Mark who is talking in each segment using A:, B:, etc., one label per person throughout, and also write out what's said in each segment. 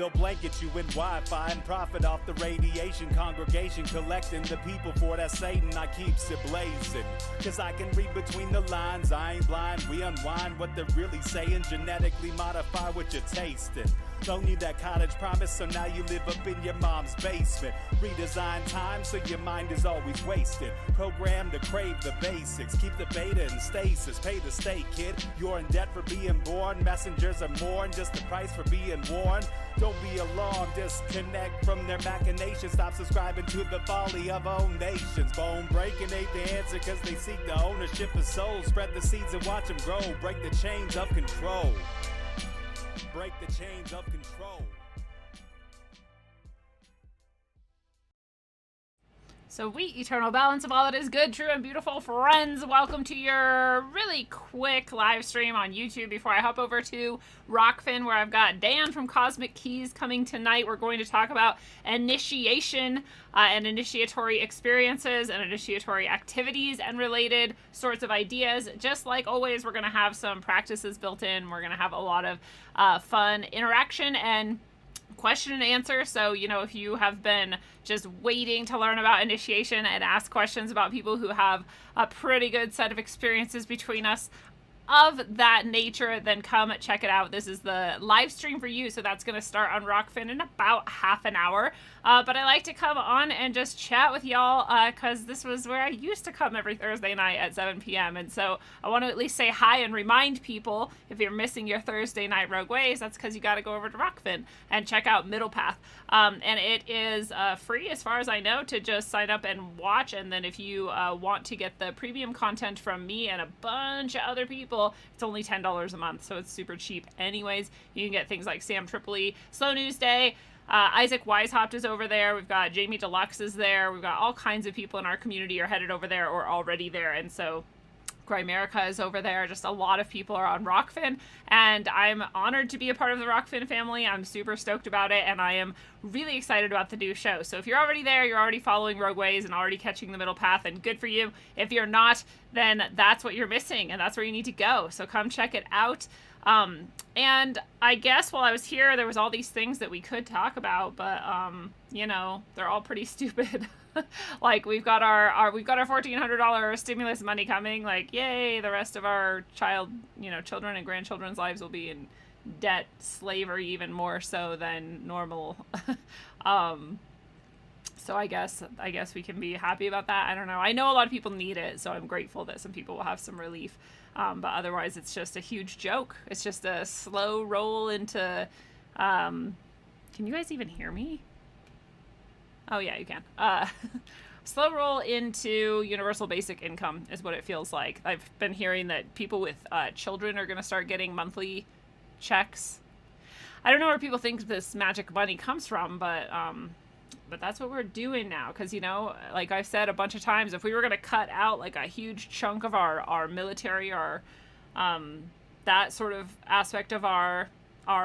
A: they'll blanket you in Wi-Fi and profit off the radiation. Congregation collecting the people for that Satan, I keeps it blazing. Cause I can read between the lines, I ain't blind. We unwind what they're really saying, genetically modify what you're tasting. Loan you that cottage promise, so now you live up in your mom's basement. Redesign time so your mind is always wasted. Programmed to crave the basics, keep the beta in stasis. Pay the state, kid, you're in debt for being born. Messengers are more than just the price for being warned. Don't be alarmed, disconnect from their machinations. Stop subscribing to the folly of own nations. Bone breaking ain't the answer cause they seek the ownership of souls. Spread the seeds and watch them grow. Break the chains of control. Break the chains of control.
B: So we, eternal balance of all that is good, true, and beautiful friends, welcome to your really quick live stream on YouTube before I hop over to Rokfin, where I've got Dan from Cosmic Keys coming tonight. We're going to talk about initiation and initiatory experiences and initiatory activities and related sorts of ideas. Just like always, we're going to have some practices built in. We're going to have a lot of fun interaction and question and answer. So, you know, if you have been just waiting to learn about initiation and ask questions about people who have a pretty good set of experiences between us of that nature, then come check it out. This is the live stream for you, so that's going to start on Rokfin in about half an hour. But I like to come on and just chat with y'all because this was where I used to come every Thursday night at 7 p.m. And so I want to at least say hi and remind people, if you're missing your Thursday night Rogue Ways, that's because you got to go over to Rokfin and check out Middle Path. And it is free, as far as I know, to just sign up and watch. And then if you want to get the premium content from me and a bunch of other people, it's only $10 a month, so it's super cheap. Anyways, you can get things like Sam Tripoli, Slow News Day, Isaac Weishopt is over there. We've got Jamie Deluxe is there. We've got all kinds of people in our community are headed over there or already there. And so Grimerica is over there. Just a lot of people are on Rokfin, and I'm honored to be a part of the Rokfin family. I'm super stoked about it, and I am really excited about the new show. So if you're already there, you're already following Rogue Ways and already catching the Middle Path, and good for you. If you're not, then that's what you're missing, and that's where you need to go. So come check it out. And I guess while I was here, there was all these things that we could talk about, but, you know, they're all pretty stupid. Like we've got our $1,400 stimulus money coming, like, yay, the rest of our children and grandchildren's lives will be in debt, slavery, even more so than normal. So I guess we can be happy about that. I don't know. I know a lot of people need it, so I'm grateful that some people will have some relief. But otherwise, it's just a huge joke. It's just a slow roll into... can you guys even hear me? Oh, yeah, you can. Slow roll into universal basic income is what it feels like. I've been hearing that people with children are going to start getting monthly checks. I don't know where people think this magic money comes from, but that's what we're doing now. Because, you know, like I've said a bunch of times, if we were going to cut out like a huge chunk of our military, our that sort of aspect of our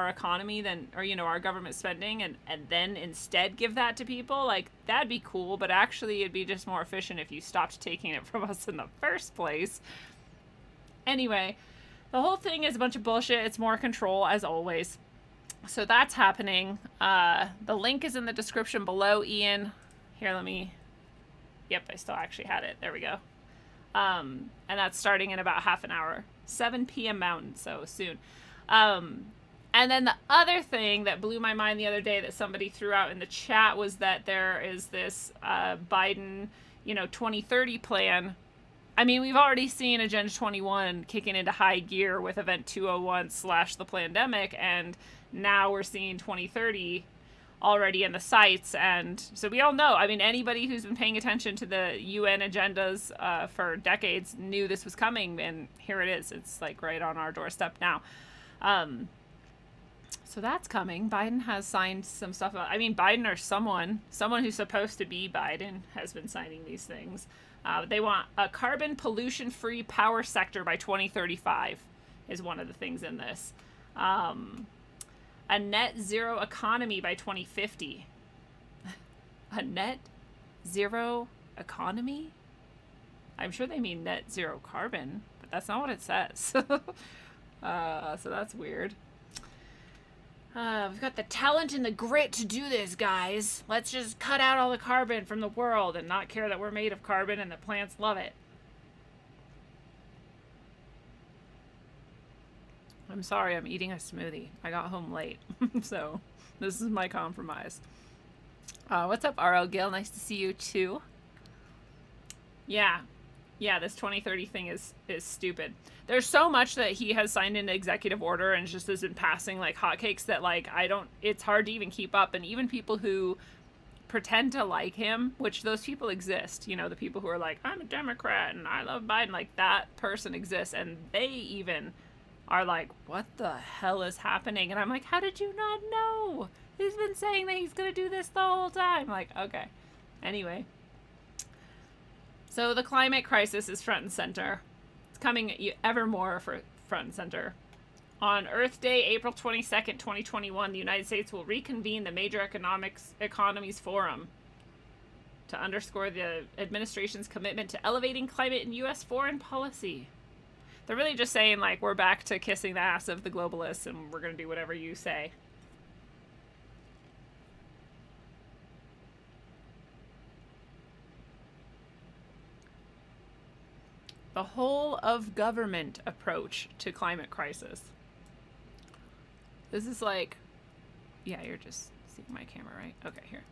B: economy, then, or, you know, our government spending, and then instead give that to people, like, that'd be cool. But actually it'd be just more efficient if you stopped taking it from us in the first place. Anyway, the whole thing is a bunch of bullshit. It's more control, as always. So that's happening. The link is in the description below, Ian. Here, yep, I still actually had it. There we go. And that's starting in about half an hour, 7 p.m. Mountain, so soon. And then the other thing that blew my mind the other day that somebody threw out in the chat was that there is this Biden, 2030 plan. I mean, we've already seen Agenda 21 kicking into high gear with Event 201 / the pandemic, and now we're seeing 2030 already in the sights. And so we all know, I mean, anybody who's been paying attention to the UN agendas for decades knew this was coming, and here it is. It's like right on our doorstep now. So that's coming. Biden has signed some stuff. I mean, Biden or someone who's supposed to be Biden has been signing these things. They want a carbon pollution-free power sector by 2035 is one of the things in this. A net zero economy by 2050. A net zero economy? I'm sure they mean net zero carbon, but that's not what it says. So that's weird. We've got the talent and the grit to do this, guys. Let's just cut out all the carbon from the world and not care that we're made of carbon and the plants love it. I'm sorry, I'm eating a smoothie. I got home late, so this is my compromise. What's up, RL Gil? Nice to see you too. Yeah, this 2030 thing is stupid. There's so much that he has signed into executive order and just has been passing like hotcakes that like it's hard to even keep up. And even people who pretend to like him, which those people exist, you know, the people who are like, I'm a Democrat and I love Biden, like that person exists, and they even are like, what the hell is happening? And I'm like, how did you not know? He's been saying that he's gonna do this the whole time. Like, okay. Anyway. So the climate crisis is front and center. It's coming ever more for front and center. On Earth Day, April 22nd, 2021, the United States will reconvene the Major Economies Forum to underscore the administration's commitment to elevating climate in U.S. foreign policy. They're really just saying, like, we're back to kissing the ass of the globalists and we're going to do whatever you say. The whole of government approach to climate crisis. This is like, yeah, you're just seeing my camera, right? Okay, here.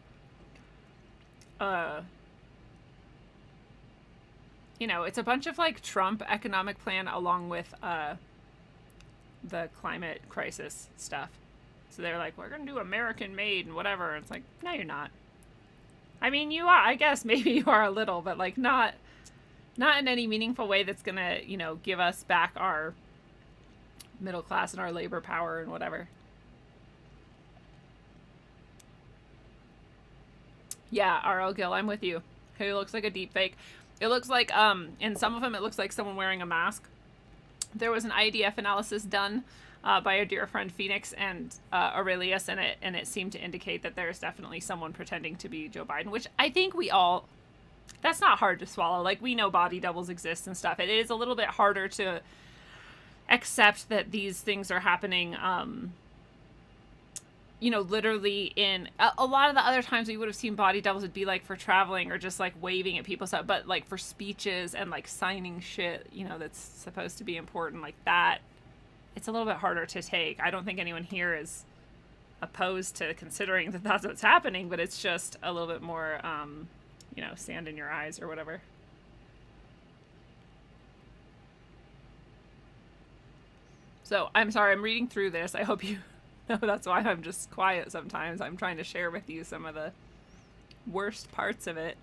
B: You know, it's a bunch of like Trump economic plan along with the climate crisis stuff. So they're like, we're gonna do American made and whatever. And it's like, no, you're not. I mean, you are. I guess maybe you are a little, but like not in any meaningful way that's gonna, you know, give us back our middle class and our labor power and whatever. Yeah, RL Gill, I'm with you. Who looks like a deep fake. It looks like, in some of them, it looks like someone wearing a mask. There was an IDF analysis done by our dear friend Phoenix and Aurelius, and it seemed to indicate that there's definitely someone pretending to be Joe Biden, which I think we all, that's not hard to swallow. Like, we know body doubles exist and stuff. It is a little bit harder to accept that these things are happening, you know, literally in a lot of the other times we would have seen body doubles would be like for traveling or just like waving at people stuff, but like for speeches and like signing shit, you know, that's supposed to be important like that, it's a little bit harder to take. I don't think anyone here is opposed to considering that that's what's happening, but it's just a little bit more, you know, sand in your eyes or whatever. So I'm sorry, I'm reading through this. I hope you know that's why I'm just quiet sometimes. I'm trying to share with you some of the worst parts of it.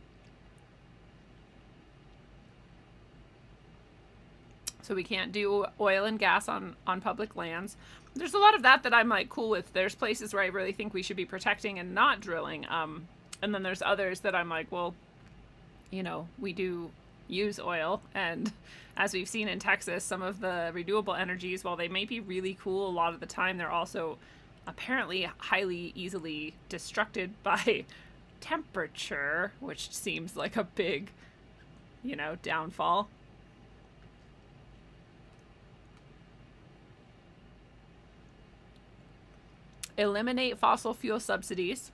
B: So we can't do oil and gas on public lands. There's a lot of that I'm like cool with. There's places where I really think we should be protecting and not drilling. And then there's others that I'm like, well, you know, we do use oil, and as we've seen in Texas, some of the renewable energies, while they may be really cool, a lot of the time they're also apparently highly easily destructed by temperature, which seems like a big, you know, downfall. Eliminate fossil fuel subsidies,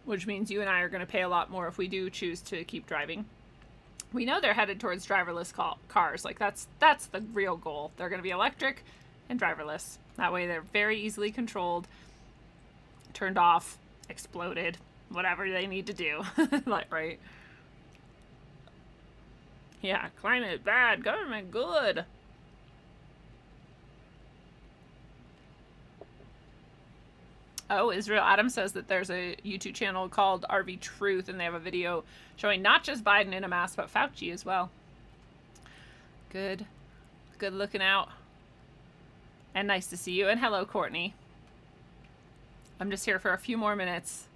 B: which means you and I are going to pay a lot more if we do choose to keep driving. We know they're headed towards driverless cars. Like, that's the real goal. They're going to be electric and driverless. That way they're very easily controlled, turned off, exploded, whatever they need to do. Like, right? Yeah, climate bad, government good. Oh, Israel Adams says that there's a YouTube channel called RV Truth, and they have a video showing not just Biden in a mask, but Fauci as well. Good looking out. And nice to see you. And hello, Courtney. I'm just here for a few more minutes.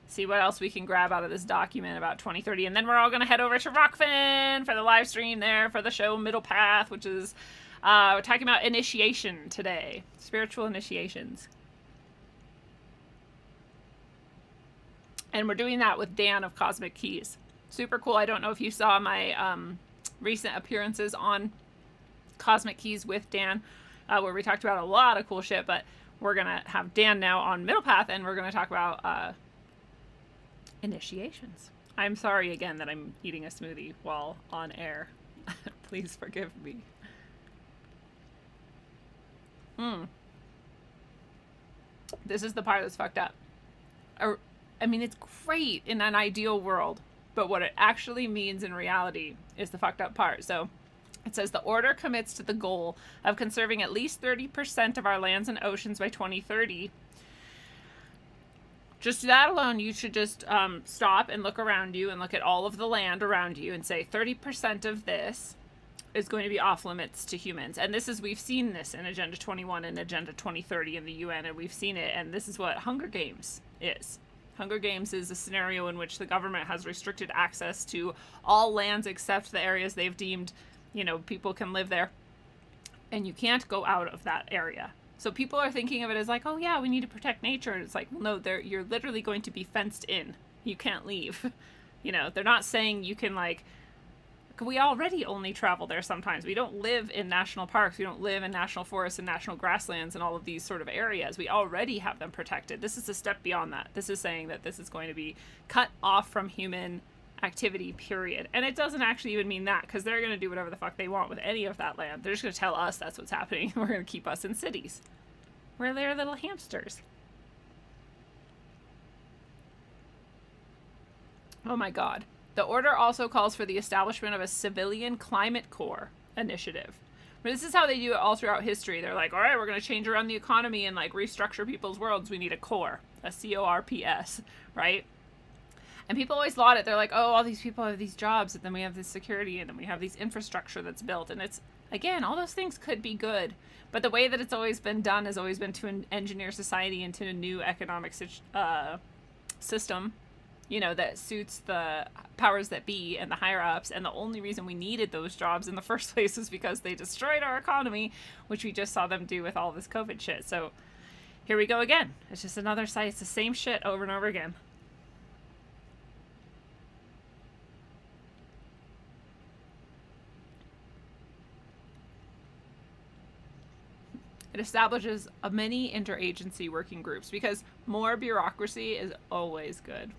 B: See what else we can grab out of this document about 2030. And then we're all going to head over to Rokfin for the live stream there for the show Middle Path, which is we're talking about initiation today. Spiritual initiations. And we're doing that with Dan of Cosmic Keys. Super cool. I don't know if you saw my recent appearances on Cosmic Keys with Dan, where we talked about a lot of cool shit, but we're going to have Dan now on Middle Path, and we're going to talk about initiations. I'm sorry again that I'm eating a smoothie while on air. Please forgive me. This is the part that's fucked up. I mean, it's great in an ideal world, but what it actually means in reality is the fucked up part. So it says the order commits to the goal of conserving at least 30% of our lands and oceans by 2030. Just that alone, you should just stop and look around you and look at all of the land around you and say 30% of this is going to be off limits to humans. And this is, we've seen this in Agenda 21 and Agenda 2030 in the UN, and we've seen it, and this is what Hunger Games is. Hunger Games is a scenario in which the government has restricted access to all lands except the areas they've deemed, you know, people can live there, and you can't go out of that area. So people are thinking of it as like, oh yeah, we need to protect nature. And it's like, well, no, you're literally going to be fenced in. You can't leave. You know, they're not saying you can, like, we already only travel there sometimes. We don't live in national parks. We don't live in national forests and national grasslands and all of these sort of areas. We already have them protected. This is a step beyond that. This is saying that this is going to be cut off from human activity, period. And it doesn't actually even mean that, because they're going to do whatever the fuck they want with any of that land. They're just going to tell us that's what's happening. We're going to keep us in cities where they're little hamsters. Oh my god. The order also calls for the establishment of a civilian climate corps initiative. But this is how they do it all throughout history. They're like, all right, we're going to change around the economy and like restructure people's worlds. We need a corps, a CORPS, right? And people always laud it. They're like, oh, all these people have these jobs, and then we have this security, and then we have these infrastructure that's built. And it's, again, all those things could be good. But the way that it's always been done has always been to engineer society into a new economic system, you know, that suits the powers that be and the higher ups. And the only reason we needed those jobs in the first place is because they destroyed our economy, which we just saw them do with all this COVID shit. So here we go again. It's just another site. It's the same shit over and over again. It establishes many interagency working groups, because more bureaucracy is always good.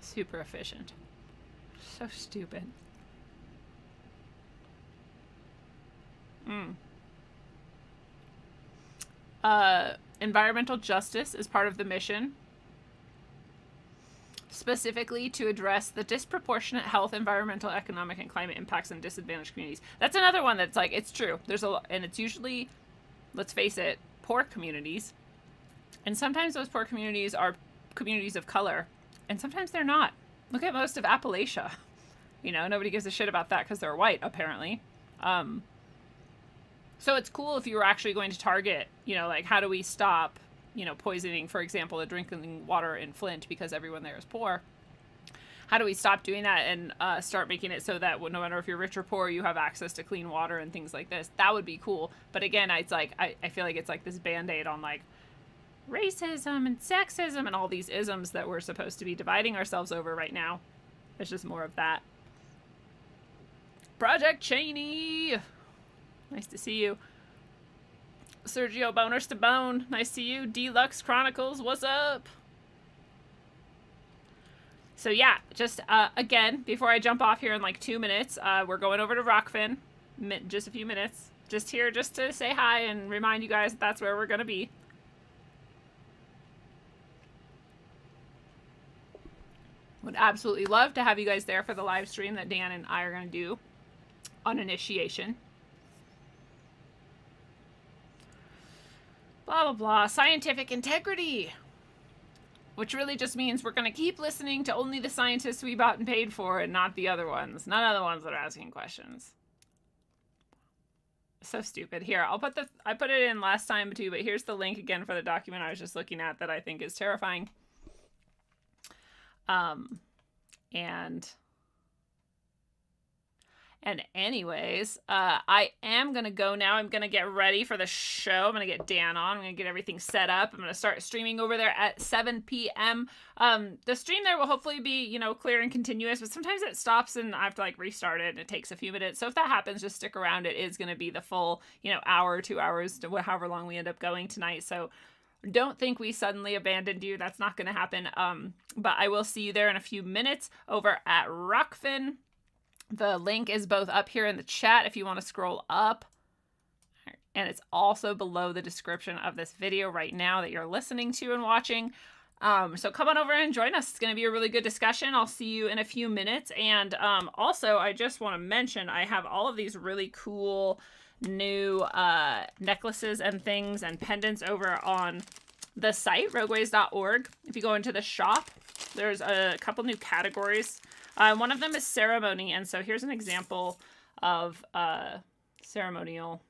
B: Super efficient. So stupid. Environmental justice is part of the mission, specifically to address the disproportionate health, environmental, economic, and climate impacts on disadvantaged communities. That's another one that's like, it's true. There's a lot, and it's usually, let's face it, poor communities. And sometimes those poor communities are communities of color, and sometimes they're not. Look at most of Appalachia. You know, nobody gives a shit about that because they're white, apparently. So it's cool if you were actually going to target, you know, like, how do we stop, you know, poisoning, for example, the drinking water in Flint because everyone there is poor. How do we stop doing that and start making it so that no matter if you're rich or poor, you have access to clean water and things like this? That would be cool. But again, it's like, I feel like it's like this Band-Aid on like racism and sexism and all these isms that we're supposed to be dividing ourselves over right now. It's just more of that. Project Cheney! Nice to see you. Sergio Boners to Bone. Nice to see you. Deluxe Chronicles, what's up? So yeah, just again, before I jump off here in like 2 minutes, we're going over to Rokfin. Just a few minutes. Just here just to say hi and remind you guys that that's where we're going to be. Would absolutely love to have you guys there for the live stream that Dan and I are going to do on initiation. Blah, blah, blah. Scientific integrity. Which really just means we're going to keep listening to only the scientists we bought and paid for and not the other ones. None of the ones that are asking questions. So stupid. Here, I put it in last time too, but here's the link again for the document I was just looking at that I think is terrifying. And anyways, I am going to go now. I'm going to get ready for the show. I'm going to get Dan on. I'm going to get everything set up. I'm going to start streaming over there at 7 p.m. The stream there will hopefully be, you know, clear and continuous, but sometimes it stops and I have to like restart it and it takes a few minutes. So if that happens, just stick around. It is going to be the full, you know, hour, 2 hours, to however long we end up going tonight. So don't think we suddenly abandoned you. That's not going to happen. But I will see you there in a few minutes over at Rokfin. The link is both up here in the chat if you want to scroll up. And it's also below the description of this video right now that you're listening to and watching. So come on over and join us. It's going to be a really good discussion. I'll see you in a few minutes. And also, I just want to mention, I have all of these really cool new necklaces and things and pendants over on the site, rogueways.org. If you go into the shop, there's a couple new categories. One of them is ceremony. And so here's an example of ceremonial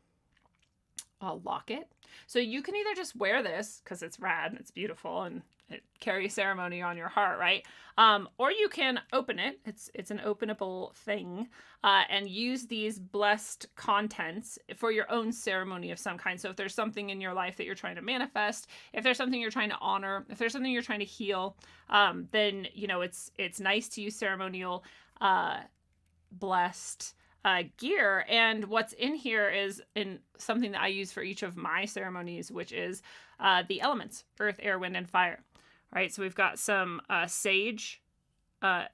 B: locket. So you can either just wear this because it's rad and it's beautiful and it carries ceremony on your heart, right? Or you can open it. It's an openable thing, and use these blessed contents for your own ceremony of some kind. So if there's something in your life that you're trying to manifest, if there's something you're trying to honor, if there's something you're trying to heal, then it's nice to use ceremonial blessed gear. And what's in here is in something that I use for each of my ceremonies, which is the elements: earth, air, wind, and fire. Right, so we've got some sage,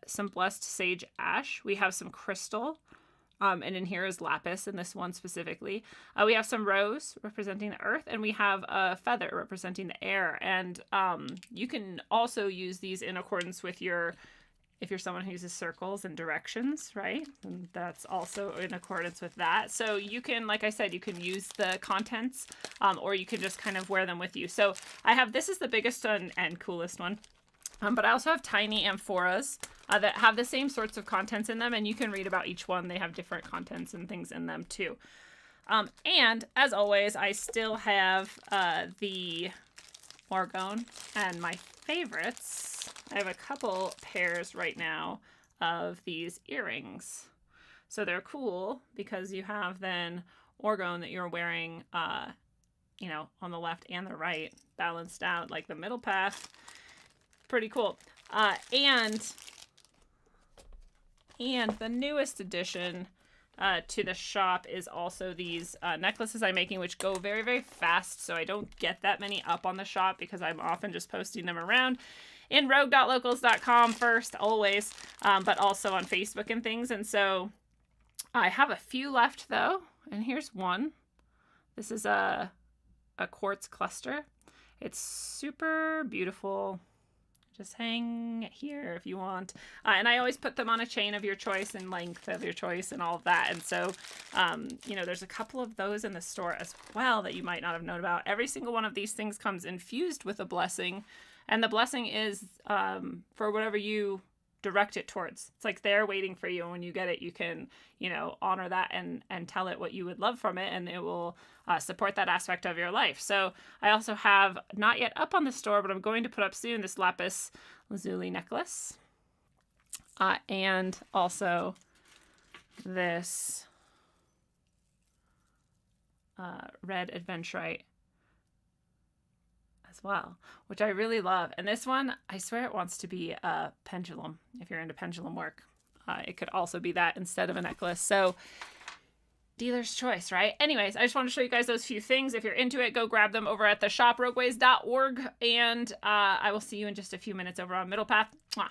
B: some blessed sage ash. We have some crystal, and in here is lapis in this one specifically. We have some rose representing the earth, and we have a feather representing the air. And you can also use these in accordance with if you're someone who uses circles and directions, right? And that's also in accordance with that. So you can, like I said, you can use the contents, or you can just kind of wear them with you. So I have, this is the biggest one and coolest one. But I also have tiny amphoras that have the same sorts of contents in them, and you can read about each one. They have different contents and things in them too. And as always, I still have the orgone and my favorites. I have a couple pairs right now of these earrings. So they're cool because you have then orgone that you're wearing, on the left and the right, balanced out like the middle path. Pretty cool. And the newest addition to the shop is also these necklaces I'm making, which go very, very fast. So I don't get that many up on the shop because I'm often just posting them around in rogue.locals.com first, always, but also on Facebook and things. And so I have a few left though. And here's one. This is a Quartz Cluster. It's super beautiful. Just hang here if you want. And I always put them on a chain of your choice and length of your choice and all of that. And so, there's a couple of those in the store as well that you might not have known about. Every single one of these things comes infused with a blessing. And the blessing is for whatever you direct it towards. It's like they're waiting for you. And when you get it, you can, honor that and tell it what you would love from it. And it will support that aspect of your life. So I also have, not yet up on the store, but I'm going to put up soon, this Lapis Lazuli necklace. And also this red adventurite as well, which I really love. And this one, I swear it wants to be a pendulum. If you're into pendulum work, it could also be that instead of a necklace. So dealer's choice, right? Anyways, I just want to show you guys those few things. If you're into it, go grab them over at the shop, rogueways.org. And I will see you in just a few minutes over on Middle Path. Mwah.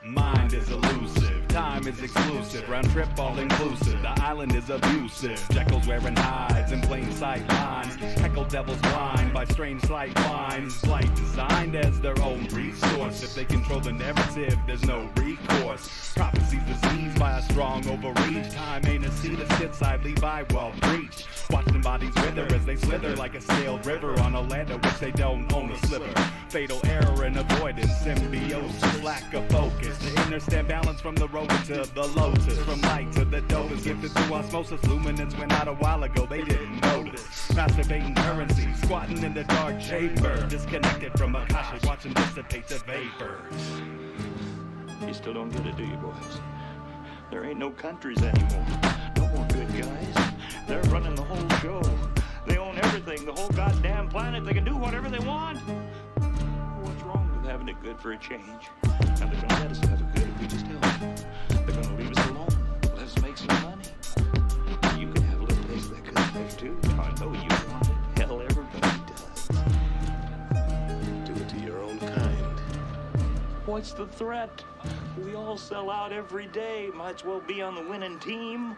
A: Mind is elusive, time is exclusive, round trip all inclusive, the island is abusive. Jekyll's wearing hides in plain sight lines, heckle devils blind by strange sight lines. Slight designed as their own resource, if they control the narrative there's no recourse. Prophecies diseased by a strong overreach, time ain't a seat that sits idly by well breached. Watching bodies wither as they slither like a scaled river on a land of which they don't own a sliver. Fatal error and avoidance, symbiosis, lack of focus. To understand balance from the rover to the lotus, from light to the dotus, gifted through osmosis. Luminance went out a while ago, they didn't notice. Masturbating currency, squatting in the dark chamber, disconnected from Akasha, watching dissipate the vapors.
C: You still don't get it, do you, boys? There ain't no countries anymore. No more good guys. They're running the whole show. They own everything, the whole goddamn planet. They can do whatever they want. What's wrong with having having it good for a change. And they're gonna let us have it good if we just help them. They're gonna leave us alone, let us make some money. You can have a little taste of that good life too. I know you want it. Hell, everybody does.
D: Do it to your own kind.
C: What's the threat? We all sell out every day. Might as well be on the winning team.